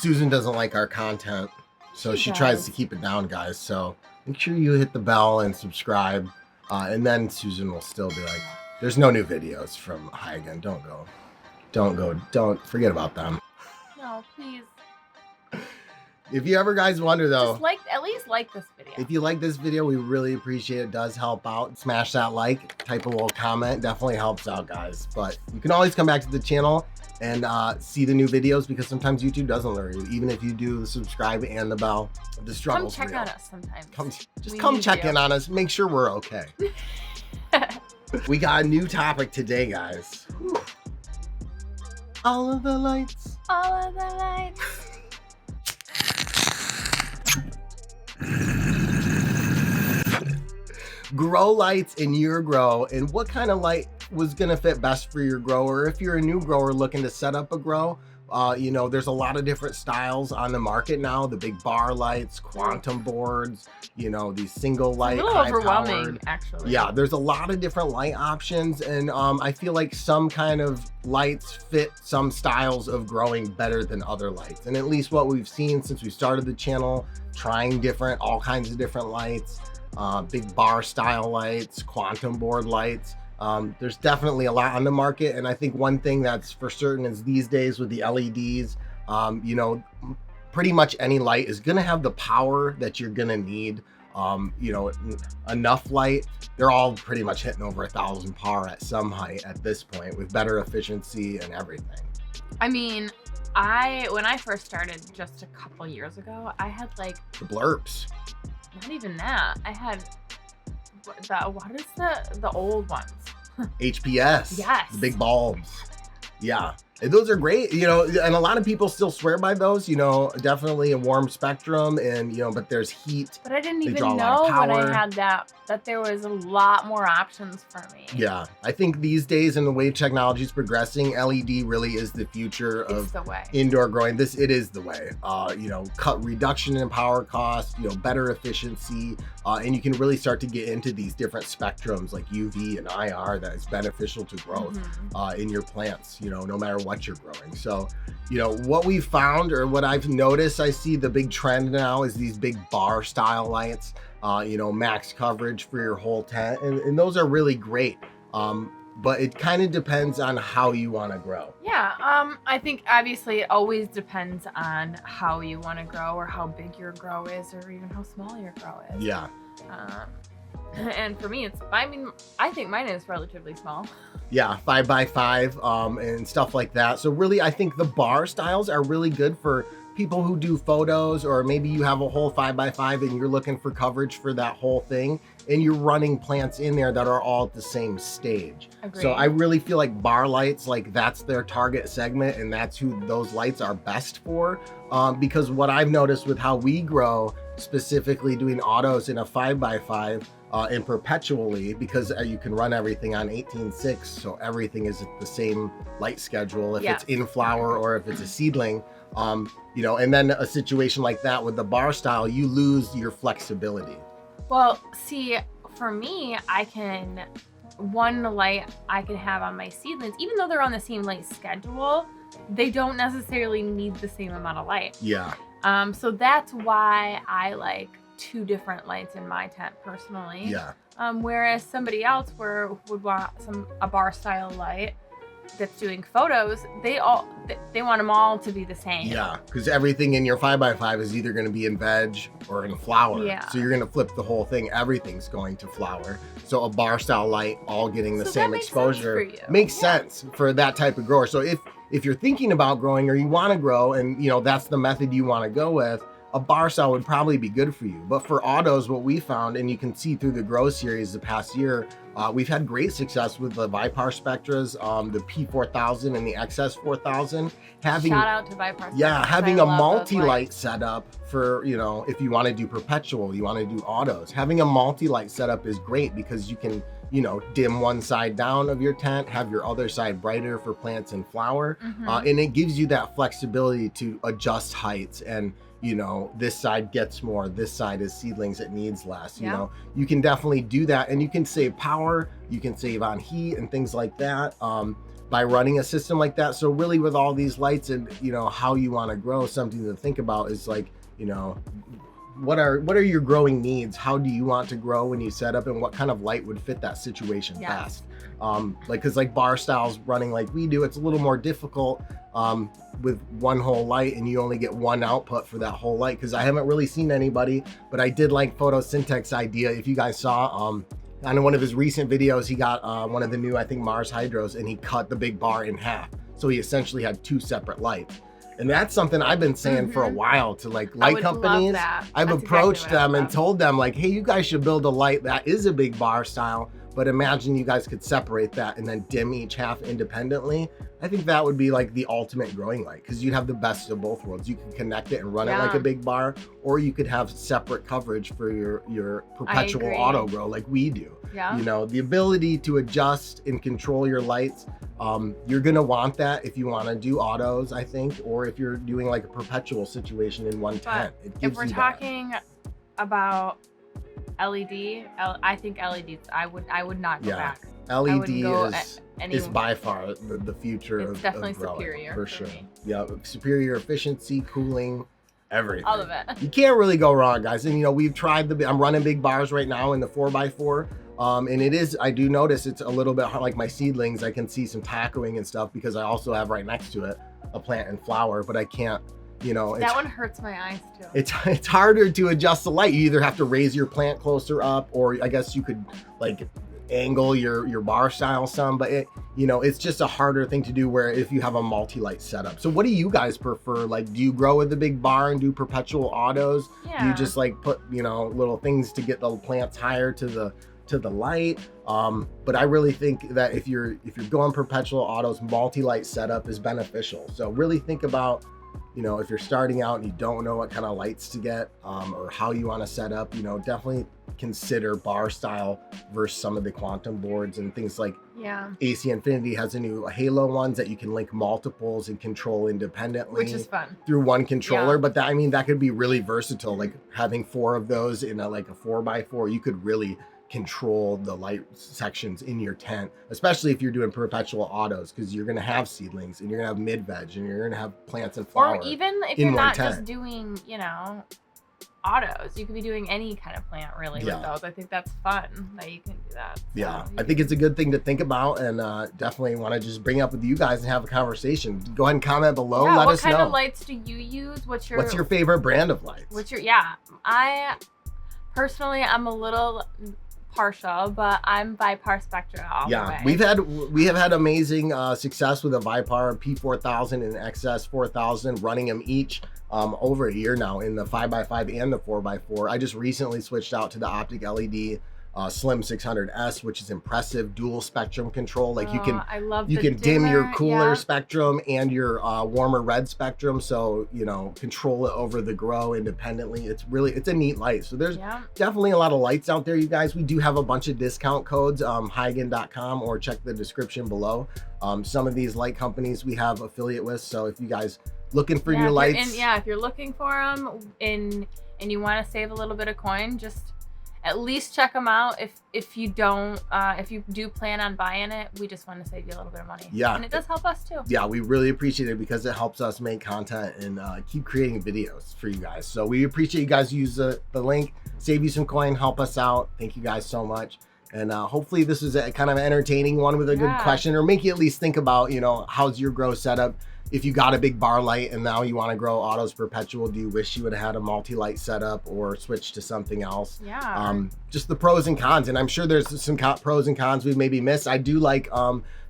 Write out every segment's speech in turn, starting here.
Susan doesn't like our content, so she does. tries to keep it down, guys. So make sure you hit the bell and subscribe, and then Susan will still be like, there's no new videos from Highigan. Don't forget about them. No, please. If you ever guys wonder though, Just at least like this video. if you like this video, we really appreciate it. It does help out. Smash that like, type a little comment, definitely helps out, guys. But you can always come back to the channel and see the new videos, because sometimes YouTube doesn't lure you. Even if you do the subscribe and the bell, the struggle's Come check real. on us sometimes. Come check in on us. Make sure we're okay. We got a new topic today, guys. Whew. All of the lights. All of the lights. Grow lights in your grow, and what kind of light was going to fit best for your grower. If you're a new grower looking to set up a grow, you know, there's a lot of different styles on the market now. The big bar lights, quantum boards, you know, these single light, a little overwhelming, actually. Yeah, there's a lot of different light options, and I feel like some kind of lights fit some styles of growing better than other lights. And at least what we've seen since we started the channel, trying all kinds of different lights, big bar style lights, quantum board lights. There's definitely a lot on the market, and I think one thing that's for certain is these days with the LEDs, you know, pretty much any light is going to have the power that you're going to need. You know, enough light. They're all pretty much hitting over 1,000 power at some height at this point, with better efficiency and everything. I mean, when I first started just a couple years ago, I had like The blurps. not even that. I had what is the old ones? HPS. Yes. The big bulbs. Yeah. And those are great, you know, and a lot of people still swear by those, you know, definitely a warm spectrum, and, you know, but there's heat. But I didn't They even draw a lot know of when power. I had that there was a lot more options for me. Yeah. I think these days, in the way technology is progressing, LED really is the future It's of the way. indoor growing. It is the way. You know, reduction in power cost, you know, better efficiency, and you can really start to get into these different spectrums like UV and IR that is beneficial to growth in your plants, you know, no matter what you're growing. So, you know, what we found, or what I've noticed, I see the big trend now is these big bar style lights, you know, max coverage for your whole tent, and those are really great. But it kind of depends on how you want to grow. Yeah, I think obviously it always depends on how you want to grow, or how big your grow is, or even how small your grow is. Yeah. And for me, I think mine is relatively small. Yeah, 5x5 and stuff like that. So really, I think the bar styles are really good for people who do photos, or maybe you have a whole 5x5 and you're looking for coverage for that whole thing, and you're running plants in there that are all at the same stage. Agreed. So I really feel like bar lights, like that's their target segment, and that's who those lights are best for. Because what I've noticed with how we grow, specifically doing autos in a 5x5, and perpetually, because you can run everything on 18.6, so everything is at the same light schedule if it's in flower or if it's a seedling. You know, and then a situation like that with the bar style, you lose your flexibility. Well, see, for me, one light I can have on my seedlings, even though they're on the same light schedule, they don't necessarily need the same amount of light. Yeah. So that's why I like 2 different lights in my tent personally. Yeah. Whereas somebody else would want a bar style light that's doing photos, they want them all to be the same. Yeah, because everything in your 5x5 is either going to be in veg or in flower. Yeah. So you're going to flip the whole thing. Everything's going to flower. So a bar style light all getting the same exposure makes sense for that type of grower. So if you're thinking about growing, or you want to grow, and you know that's the method you want to go with, a bar style would probably be good for you. But for autos, what we found, and you can see through the Grow series the past year, we've had great success with the Viparspectras, the P4000 and the XS1000. Shout out to Viparspectra. Yeah, having a multi-light setup for, you know, if you want to do perpetual, you want to do autos. Having a multi-light setup is great because you can, you know, dim one side down of your tent, have your other side brighter for plants and flower, and it gives you that flexibility to adjust heights, and you know, this side gets more, this side is seedlings, it needs less. You know, you can definitely do that, and you can save power, you can save on heat and things like that. by running a system like that. So really with all these lights and, you know, how you want to grow, something to think about is like, you know, what are your growing needs? How do you want to grow when you set up, and what kind of light would fit that situation best? Like, cause like bar styles running like we do, it's a little more difficult with one whole light, and you only get one output for that whole light. Cause I haven't really seen anybody, but I did like PhotoSyntax Idea. If you guys saw, on one of his recent videos, he got one of the new, I think Mars Hydros, and he cut the big bar in half. So he essentially had two separate lights. And that's something I've been saying for a while to like light companies. I've approached them and told them like, hey, you guys should build a light that is a big bar style, but imagine you guys could separate that and then dim each half independently. I think that would be like the ultimate growing light, because you'd have the best of both worlds. You can connect it and run it like a big bar, or you could have separate coverage for your perpetual auto grow like we do. You know, the ability to adjust and control your lights. You're gonna want that if you want to do autos, I think, or if you're doing like a perpetual situation in one tent. If we're talking about LED, I think LEDs. I would not go back. LED is by far the future. It's definitely of growing, superior for sure. Yeah, superior efficiency, cooling, everything. All of it. You can't really go wrong, guys. And you know, we've tried I'm running big bars right now in the 4x4. And it is, I do notice it's a little bit hard, like my seedlings, I can see some tacoing and stuff, because I also have right next to it a plant and flower, but I can't, you know. That one hurts my eyes too. It's harder to adjust the light. You either have to raise your plant closer up, or I guess you could like angle your bar style some, but it, you know, it's just a harder thing to do where if you have a multi-light setup. So what do you guys prefer? Like, do you grow with the big bar and do perpetual autos? Do you just like put, you know, little things to get the plants higher to the light? But I really think that if you're going perpetual autos, multi-light setup is beneficial. So really think about, you know, if you're starting out and you don't know what kind of lights to get, or how you want to set up, you know, definitely consider bar style versus some of the quantum boards and things like AC Infinity has a new Halo ones that you can link multiples and control independently, which is fun, through one controller. But that, I mean, that could be really versatile, like having 4 of those in like a 4x4. You could really control the light sections in your tent, especially if you're doing perpetual autos, because you're going to have seedlings and you're going to have mid-veg and you're going to have plants and flowers. Or even if you're not just doing, you know, autos, you could be doing any kind of plant really with those. I think that's fun that you can do that. So I think it's a good thing to think about, and definitely want to just bring up with you guys and have a conversation. Go ahead and comment below. Let us know. What kind of lights do you use? What's your favorite brand of lights? I personally, I'm a little partial, but I'm Viparspectra all the way. We have had amazing success with the Vipar P4000 and XS1000, running them each over a year now in the 5x5 and the 4x4. I just recently switched out to the OpticLED Slim 600S, which is impressive dual spectrum control. Like you can dim your cooler spectrum and your warmer red spectrum, so you know, control it over the grow independently. It's a neat light. So there's definitely a lot of lights out there, you guys. We do have a bunch of discount codes, Highigan.com, or check the description below. Some of these light companies we have affiliate with, so if you guys looking for new lights, if you're looking for them and you want to save a little bit of coin, just at least check them out. If you do plan on buying it, we just want to save you a little bit of money. And it does help us too. We really appreciate it, because it helps us make content and keep creating videos for you guys. So we appreciate you guys use the link, save you some coin, help us out. Thank you guys so much. And hopefully this is a kind of entertaining one with a good question, or make you at least think about, you know, how's your grow setup? If you got a big bar light and now you want to grow autos perpetual, do you wish you would have had a multi-light setup or switch to something else? Just the pros and cons. And I'm sure there's some pros and cons we've maybe missed. I do like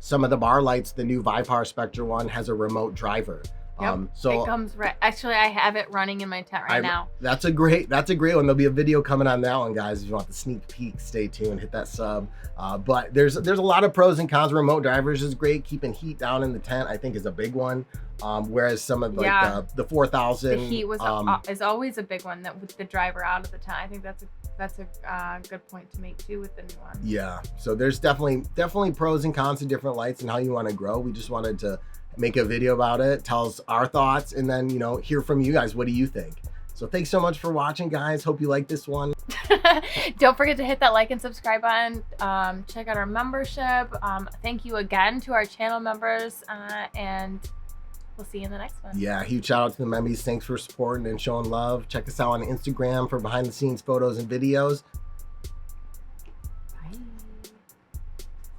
some of the bar lights. The new Viparspectra one has a remote driver. So it comes actually, I have it running in my tent right now. That's a great one. There'll be a video coming on that one, guys. If you want the sneak peek, stay tuned, hit that sub. But there's a lot of pros and cons. Remote drivers is great. Keeping heat down in the tent, I think, is a big one. Whereas some of the 4000, the heat is always a big one, that with the driver out of the tent. I think that's a good point to make too with the new one. So there's definitely pros and cons to different lights and how you want to grow. We just wanted to make a video about it, tell us our thoughts, and then, you know, hear from you guys. What do you think? So thanks so much for watching, guys. Hope you like this one. Don't forget to hit that like and subscribe button. Check out our membership. Thank you again to our channel members, and we'll see you in the next one. Yeah, huge shout out to the membies. Thanks for supporting and showing love. Check us out on Instagram for behind the scenes photos and videos.